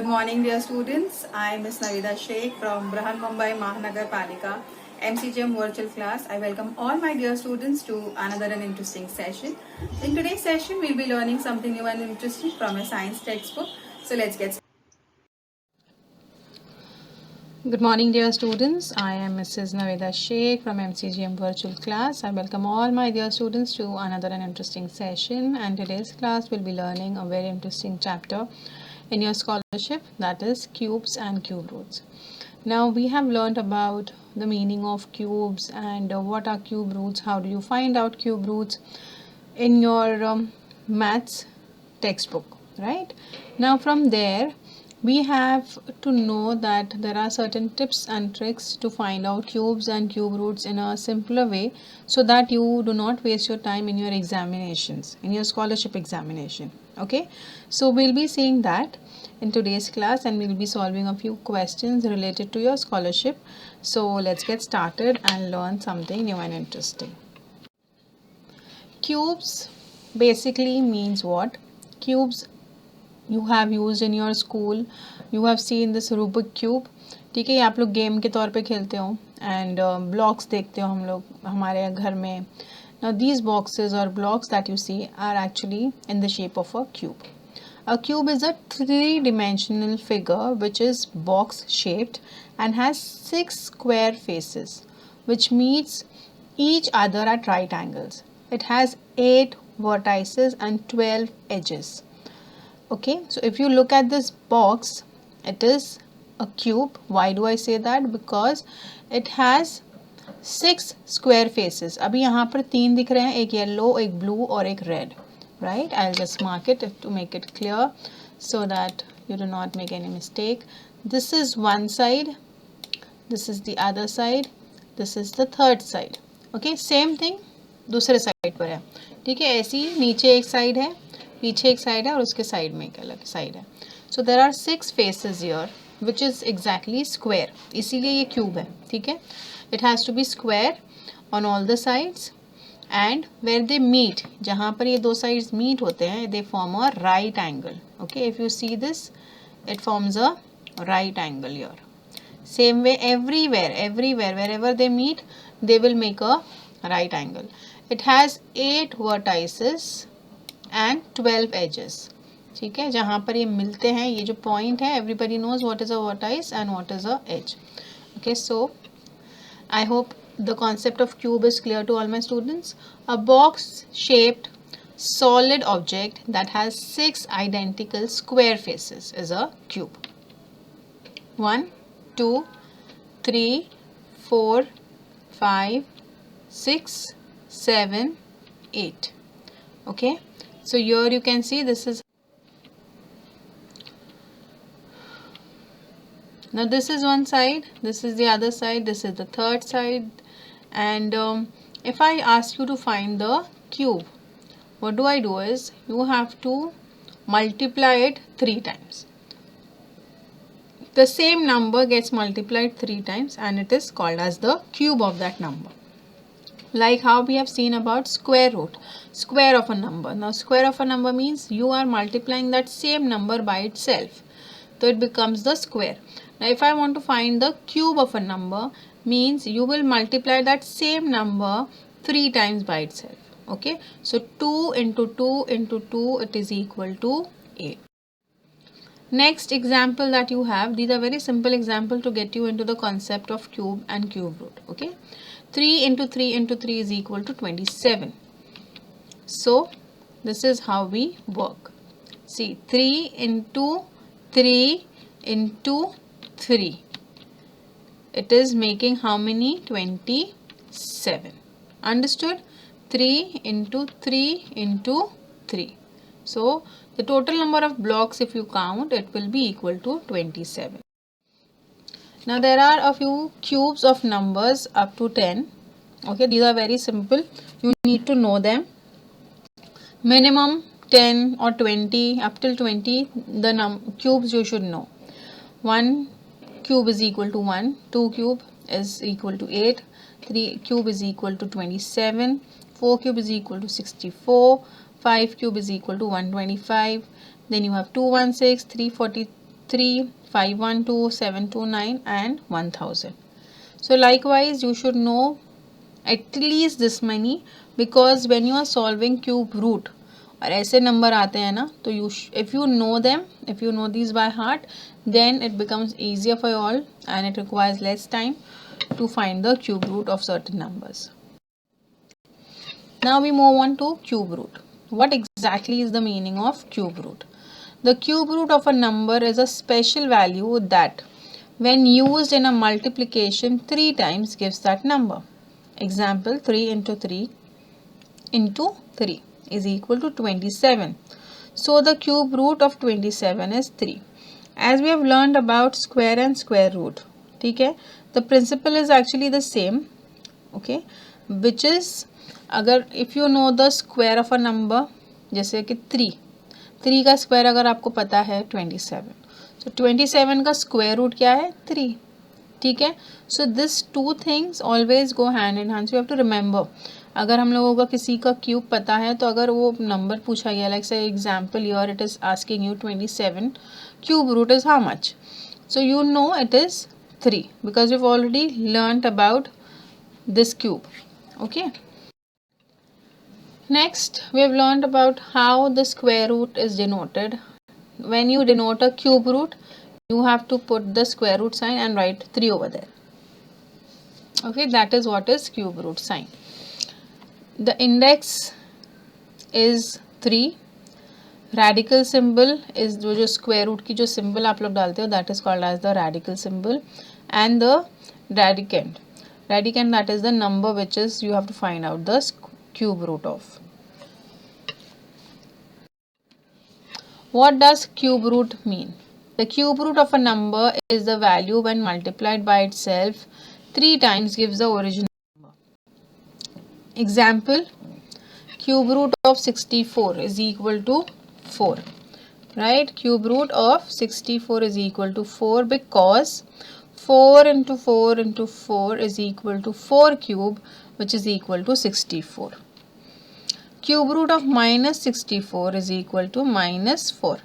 morning, dear students. I am Miss NAVEDA SHAIKH from Brahan Mumbai Mahanagar Palika MCGM virtual class. I welcome all my dear students to another and interesting session. In today's session, we'll be learning something new and interesting from a science textbook. So let's get started. Good morning, dear students. I am Mrs. NAVEDA SHAIKH from MCGM virtual class. I welcome all my dear students to another and interesting session. And today's class will be learning a very interesting chapter in your scholarship, that is cubes and cube roots. Now we have learned about the meaning of cubes and what are cube roots, how do you find out cube roots in your maths textbook, right? Now from there we have to know that there are certain tips and tricks to find out cubes and cube roots in a simpler way so that you do not waste your time in your examinations, in your scholarship examination. Okay, so we'll be seeing that in today's class and we'll be solving a few questions related to your scholarship. So let's get started and learn something new and interesting. Cubes basically means what? Cubes you have used in your school. You have seen this Rubik cube. ठीक है, ये आप लोग game के तौर पे खेलते हो and blocks देखते हो हम लोग हमारे घर में. Now these boxes or blocks that you see are actually in the shape of a cube. A cube is a three-dimensional figure which is box shaped and has 6 square faces which meets each other at right angles. It has 8 vertices and 12 edges. Okay, so if you look at this box, it is a cube. Why do I say that? Because it has 6 square faces. अभी यहाँ पर 3 दिख रहे हैं, एक yellow, एक blue और एक red. Right? I'll just mark it to make it clear so that you do not make any mistake. This is one side, this is the other side, this is the third side. Okay, same thing दूसरे side पर है. ठीक है, ऐसी नीचे एक side है, पीछे एक साइड है और उसके साइड में एक अलग साइड है. So there are 6 faces here which is exactly square. इसीलिए ये क्यूब है. ठीक है, it has to be square on all the sides and where they meet, जहाँ पर ये दो sides meet होते हैं, they form a right angle. Okay, if you see this, it forms a right angle here. Same way everywhere wherever they meet, they will make a right angle. It has 8 vertices and 12 edges. ठीक है, जहाँ पर ये मिलते हैं, ये जो point है, everybody knows what is a vertex and what is a edge. Okay, so I hope the concept of cube is clear to all my students. A box shaped solid object that has 6 identical square faces is a cube. 1, 2, 3, 4, 5, 6, 7, 8. Okay, so here you can see this is. Now this is one side, this is the other side, this is the third side. And if I ask you to find the cube, what do I do is you have to multiply it 3 times. The same number gets multiplied 3 times and it is called as the cube of that number. Like how we have seen about square root, square of a number. Now square of a number means you are multiplying that same number by itself. So it becomes the square. Now if I want to find the cube of a number, means you will multiply that same number 3 times by itself. Okay, so 2 into 2 into 2, it is equal to 8. Next example that you have, these are very simple example to get you into the concept of cube and cube root. Okay, 3 into 3 into 3 is equal to 27. So this is how we work. See, 3 into 3 into 3. It is making how many? 27. Understood? 3 into 3 into 3. So the total number of blocks, if you count, it will be equal to 27. Now there are a few cubes of numbers up to 10. Okay, these are very simple. You need to know them. Minimum 10 or 20, up till 20, the cubes you should know. 1 cube is equal to 1, 2 cube is equal to 8, 3 cube is equal to 27, 4 cube is equal to 64, 5 cube is equal to 125, then you have 216, 340, 3, 512, 729 and 1000. So likewise you should know at least this many, because when you are solving cube root और ऐसे number आते हैं ना, तो if you know them, if you know these by heart, then it becomes easier for you all and it requires less time to find the cube root of certain numbers. Now we move on to cube root. What exactly is the meaning of cube root? The cube root of a number is a special value that when used in a multiplication 3 times gives that number. Example, 3 into 3 into 3 is equal to 27. So the cube root of 27 is 3. As we have learned about square and square root, okay, the principle is actually the same, okay, which is अगर if you know the square of a number, जैसे कि 3 का square अगर आपको पता है 27, so 27 का square root क्या है 3, ठीक है. So this two things always go hand in hand. You have to remember, अगर हम लोगों का किसी का क्यूब पता है तो अगर वो नंबर पूछा गया, लाइक से example your it is asking you 27 cube root is how much, so you know it is 3 because you already learned about this cube. Okay, next we have learned about how the square root is denoted. When you denote a cube root, you have to put the square root sign and write 3 over there. Okay, that is what is cube root sign. The index is 3. Radical symbol is जो square root की जो symbol आप लोग डालते हो, that is called as the radical symbol. And the radicand, that is the number which is you have to find out the cube root of. What does cube root mean? The cube root of a number is the value when multiplied by itself 3 times gives the original number. Example, cube root of 64 is equal to 4, right? Cube root of 64 is equal to 4 because 4 into 4 into 4 is equal to 4 cube, which is equal to 64. Cube root of minus 64 is equal to minus 4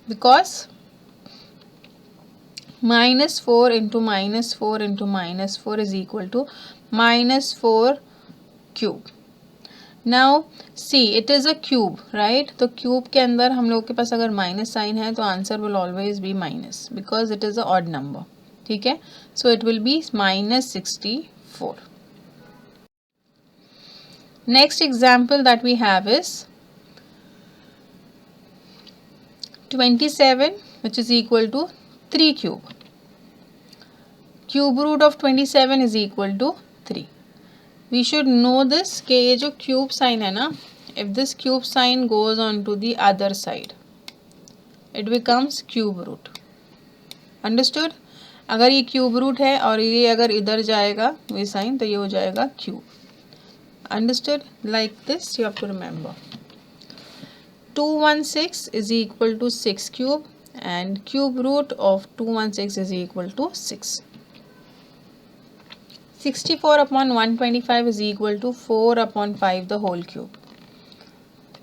because minus 4 into minus 4 into minus 4 is equal to minus 4 cube. Now see, it is a cube, right? तो cube के अंदर हम लोग के पास अगर minus sign है तो answer will always be minus because it is a odd number, ठीक है? So it will be minus 64. Next example that we have is 27, which is equal to 3 cube. Cube root of 27 is equal to 3. We should know this कि ये जो cube sign है ना, if this cube sign goes on to the other side, it becomes cube root. Understood? अगर ये cube root है और ये अगर इधर जाएगा ये sign तो ये हो जाएगा cube. Understood? Like this you have to remember. 216 is equal to 6 cube and cube root of 216 is equal to 6. 64 upon 125 is equal to 4 upon 5 the whole cube.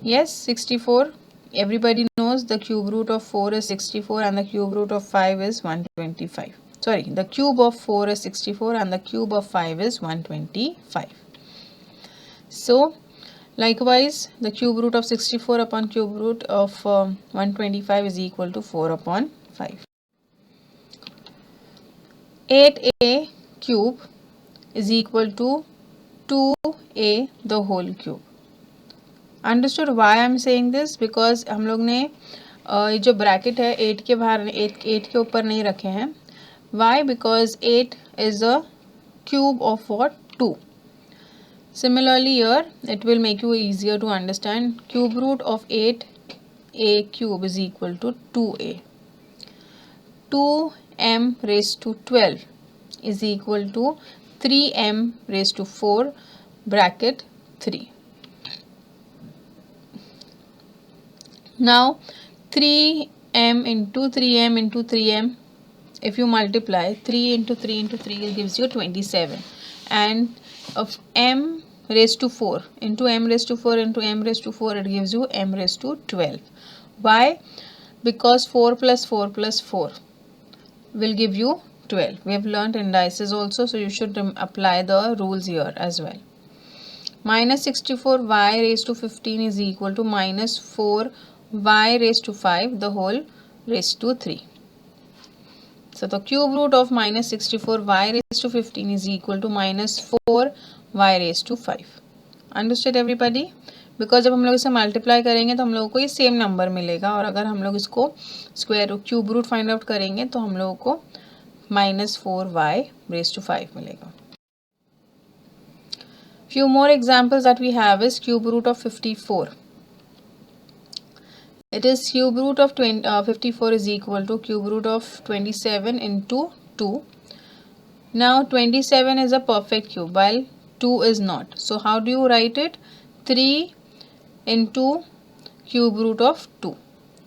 Yes, 64. Everybody knows the cube root of 4 is 64 and the cube root of 5 is 125. Sorry, the cube of 4 is 64 and the cube of 5 is 125. So likewise the cube root of 64 upon cube root of 125 is equal to 4 upon 5. 8a cube is equal to 2a the whole cube. Understood why I am saying this? Because हम लोग ने ये जो bracket है 8 के बाहर 8 के ऊपर नहीं रखे हैं. Why? Because 8 is a cube of what? 2. Similarly here it will make you easier to understand. Cube root of 8a cube is equal to 2a. 2m raised to 12 is equal to 3m raised to 4 bracket 3. Now 3m into 3m into 3m, if you multiply 3 into 3 into 3 it gives you 27, and of m raised to 4 into m raised to 4 into m raised to 4 it gives you m raised to 12. Why? because 4 plus 4 plus 4 will give you 12. We have learned indices also, so you should apply the rules here as well. Minus 64y raised to 15 is equal to minus 4y raised to 5 the whole raised to 3. So the cube root of minus 64y raised to 15 is equal to minus 4y raised to 5. Understood everybody? Because जब हम लोग इसे multiply करेंगे तो हम लोगों को ये सेम नंबर मिलेगा, और अगर हम लोग इसको square cube root find out करेंगे तो हम लोगों को minus 4y raised to 5 मिलेगा. Few more examples that we have is cube root of 54. It is cube root of 54 is equal to cube root of 27 into 2. Now 27 is a perfect cube while 2 is not. So how do you write it? 3 into cube root of 2,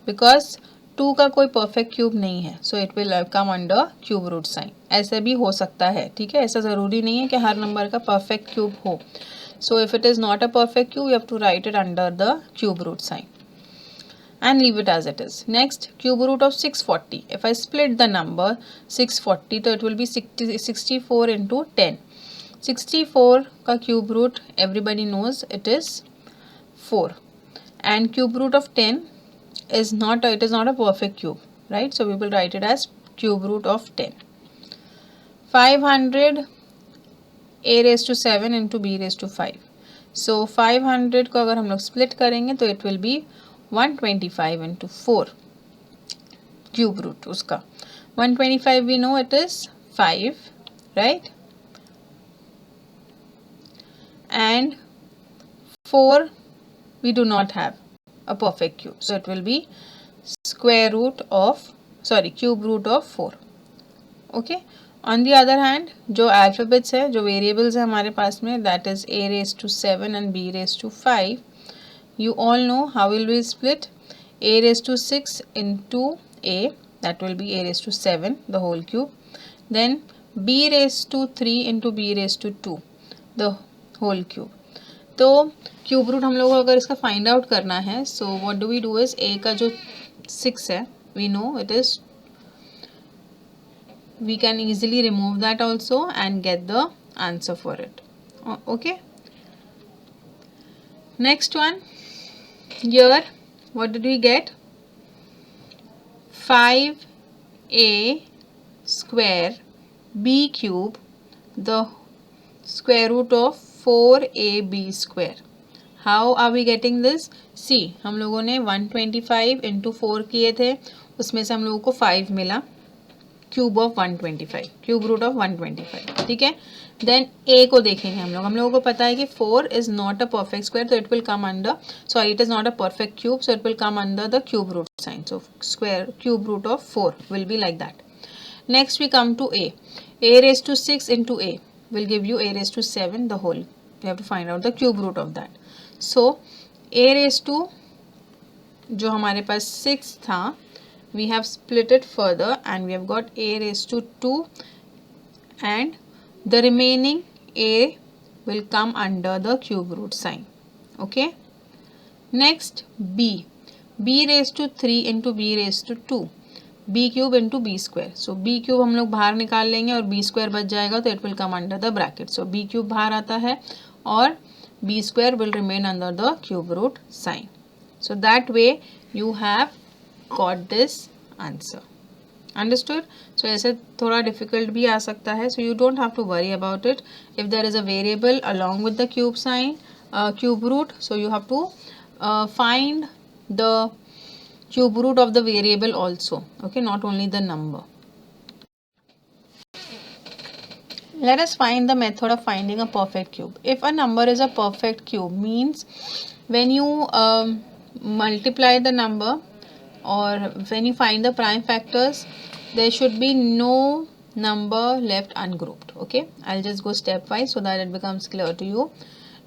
because 2 का कोई perfect cube नहीं है, so it will come under cube root sign. ऐसे भी हो सकता है, ठीक है, ऐसा ज़रूरी नहीं है कि हर नंबर का perfect cube हो. So if it is not a perfect cube, you have to write it under the cube root sign and leave it as it is. Next, cube root of 640. If I split the number 640, so it will be 64 into 10. 64 का cube root everybody knows it is 4, and cube root of 10 is not a perfect cube, right? So we will write it as cube root of 10. 500 a raised to 7 into b raised to 5. So 500 को अगर हम लोग split करेंगे तो it will be 125 into 4 cube root उसका. 125 we know it is 5, right? And 4 we do not have a perfect cube, so it will be cube root of 4. Okay. On the other hand, जो alphabets है, जो variables है हमारे पास में, that is a raised to 7 and b raised to 5. You all know how will we split? A raised to 6 into a, that will be a raised to 7 the whole cube. Then b raised to 3 into b raised to 2 the whole cube. तो cube root हम लोगों को अगर इसका find out करना है, so what do we do is a का जो 6 है, we know it is, we can easily remove that also and get the answer for it. Okay, next one, here what did we get? 5a square b cube the square root of 4ab square. How are we getting this? See, हम लोगों ने 125 into 4 किए थे, उसमें से हम लोगों को 5 मिला, cube of 125, cube root of 125, ठीक है. देन a को देखेंगे हम लोगों को पता है कि 4 is not a perfect square, so it will come under, sorry, it is not a perfect cube, so it will come under the cube root sign. So square cube root of 4 will be like that. Next we come to a raised to 6 into a will give you a raised to 7 the whole. You have to find out the cube root of that. So a raised to जो हमारे पास 6 था, we have split it further and we have got a raised to 2, and the remaining a will come under the cube root sign. Okay. Next b raised to 3 into b raised to 2, b cube into B square. So B cube हम लोग बाहर निकाल लेंगे और b square बच जाएगा, तो it will come under the bracket. So B cube बाहर आता है और b square will remain under the cube root sign. So that way you have got this answer. Understood? So ऐसे थोड़ा डिफिकल्ट भी आ सकता है, so you don't have to worry about it. If there is a variable along with the cube sign, cube root, so you have to find the cube root of the variable also, okay, not only the number. Let us find the method of finding a perfect cube. If a number is a perfect cube, means when you multiply the number or when you find the prime factors, there should be no number left ungrouped. Okay, I'll just go stepwise so that it becomes clear to you.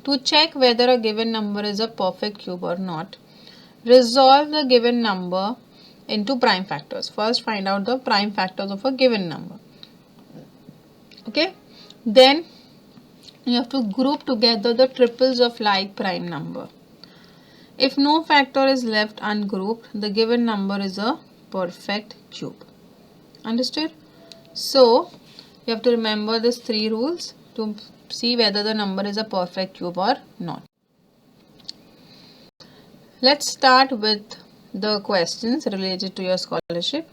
To check whether a given number is a perfect cube or not, resolve the given number into prime factors. First find out the prime factors of a given number. Okay, then you have to group together the triples of like prime number. If no factor is left ungrouped, the given number is a perfect cube. Understood? So, you have to remember these three rules to see whether the number is a perfect cube or not. Let's start with the questions related to your scholarship.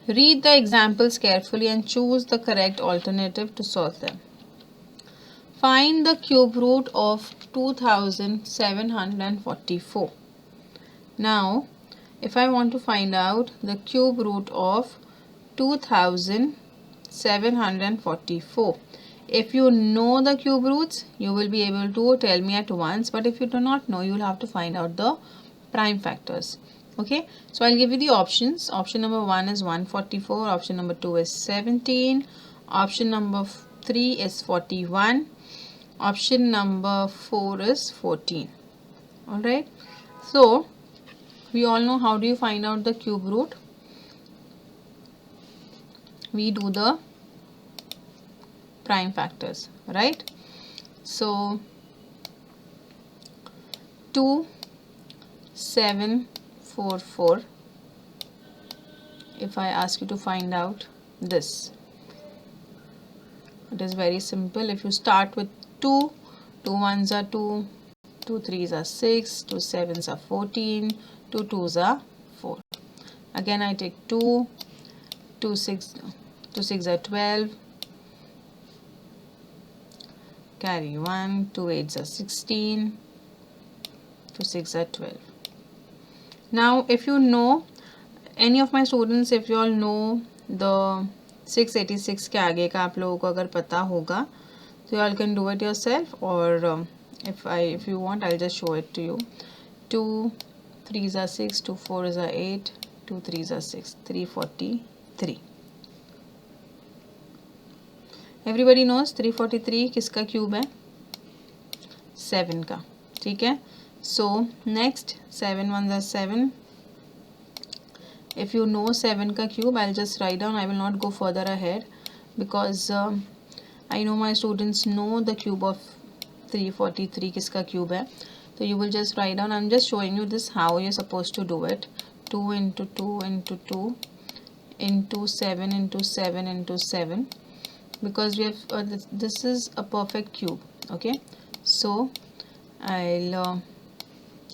Read the examples carefully and choose the correct alternative to solve them. Find the cube root of 2744. Now, if I want to find out the cube root of 2744, if you know the cube roots, you will be able to tell me at once, but if you do not know, you will have to find out the prime factors. Okay, so I'll give you the options. Option number 1 is 144, option number 2 is 17, option number 3 is 41, option number 4 is 14. Alright, so we all know how do you find out the cube root. We do the prime factors, right? So 2744, if I ask you to find out this, it is very simple. If you start with 2, 2 ones are 2, 2 threes are 6, 2 sevens are 14, 2 twos are 4. Again I take 2, 2 6 are 12, carry 1, 2 8s are 16, 2 6 are 12. Now if you know, any of my students, if you all know the 686 के आगे का आप लोगों को अगर पता होगा, so you all can do it yourself, or if you want, I'll just show it to you. 2 3s are 6, 2 4s are 8, 2 3s are 6, 343. Everybody knows 343 किसका क्यूब है? 7 का. ठीक है? So next 7 ones are 7. If you know 7 का cube, I'll just write down. I will not go further ahead because I know my students know the cube of 343 किसका cube है. So you will just write down. I'm just showing you this how you're supposed to do it. 2 into 2 into 2 into 7 into 7 into 7, because we have this is a perfect cube. Okay, so I'll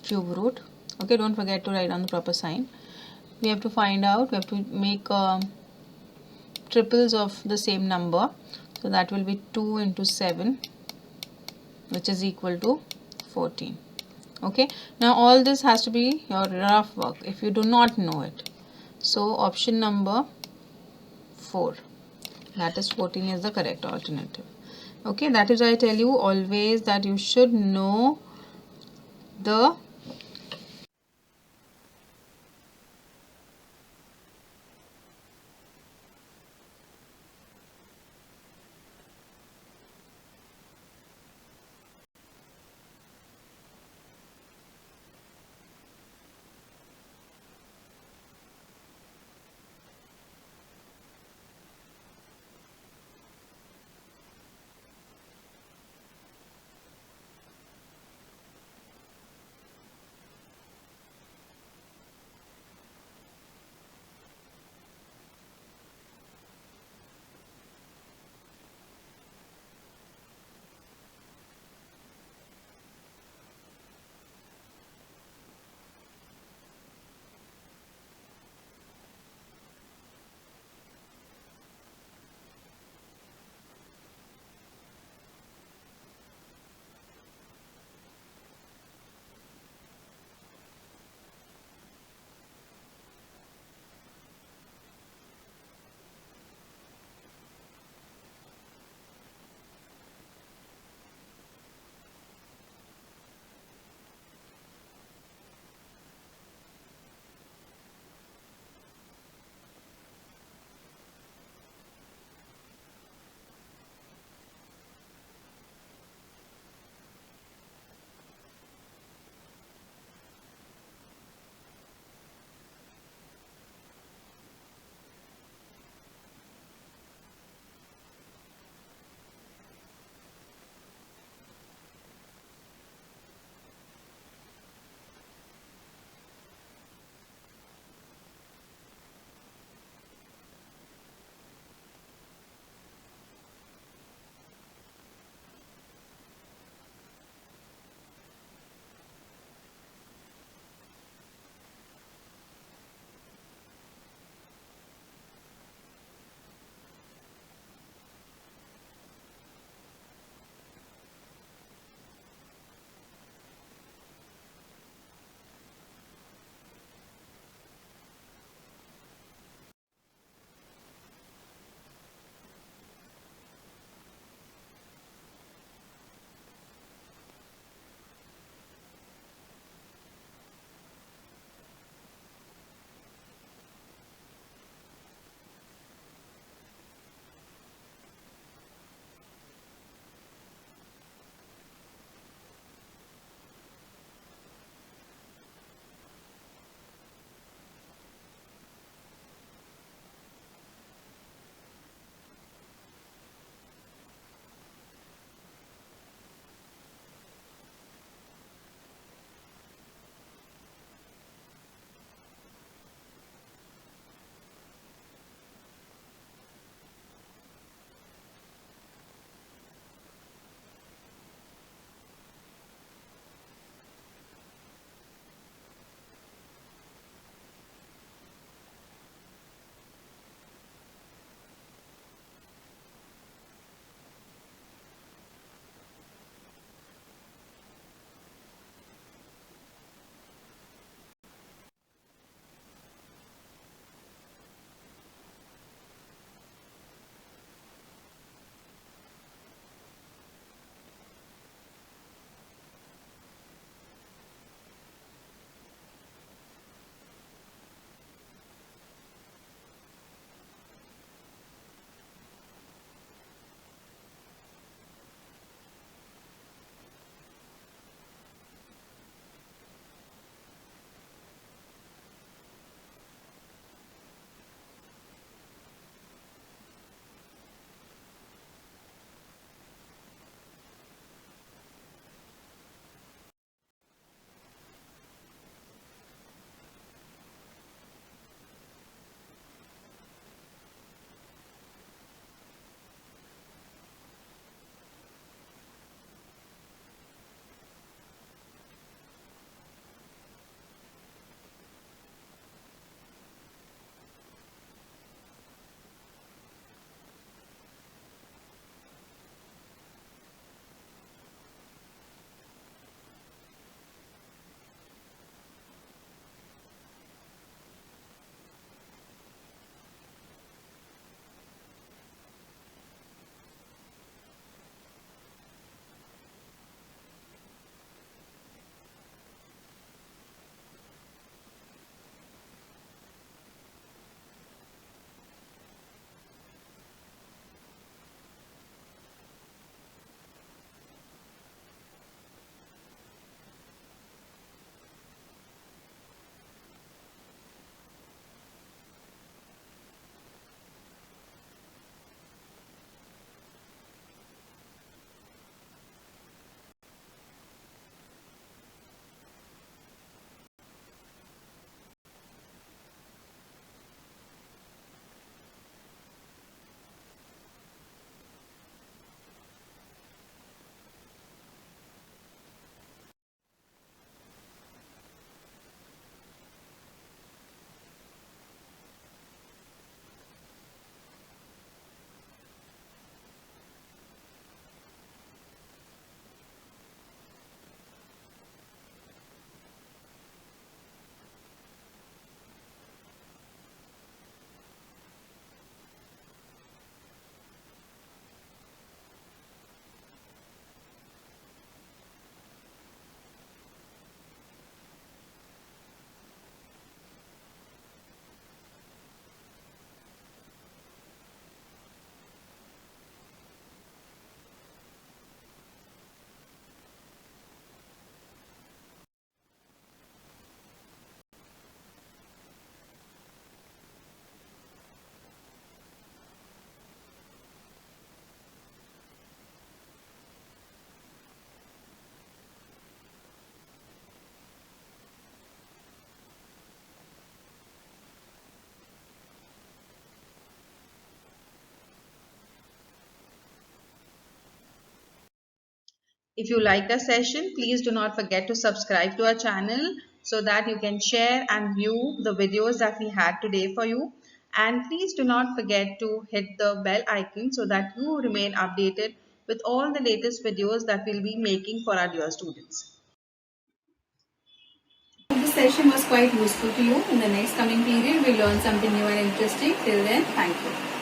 cube root. Okay, don't forget to write down the proper sign. We have to find out, we have to make triples of the same number, so that will be 2 into 7, which is equal to 14. Okay, now all this has to be your rough work if you do not know it. So option number 4, that is 14, is the correct alternative. Okay, that is why I tell you always that you should know the If you like our session, please do not forget to subscribe to our channel so that you can share and view the videos that we had today for you. And please do not forget to hit the bell icon so that you remain updated with all the latest videos that we'll be making for our dear students. This session was quite useful to you. In the next coming period, we'll learn something new and interesting. Till then, thank you.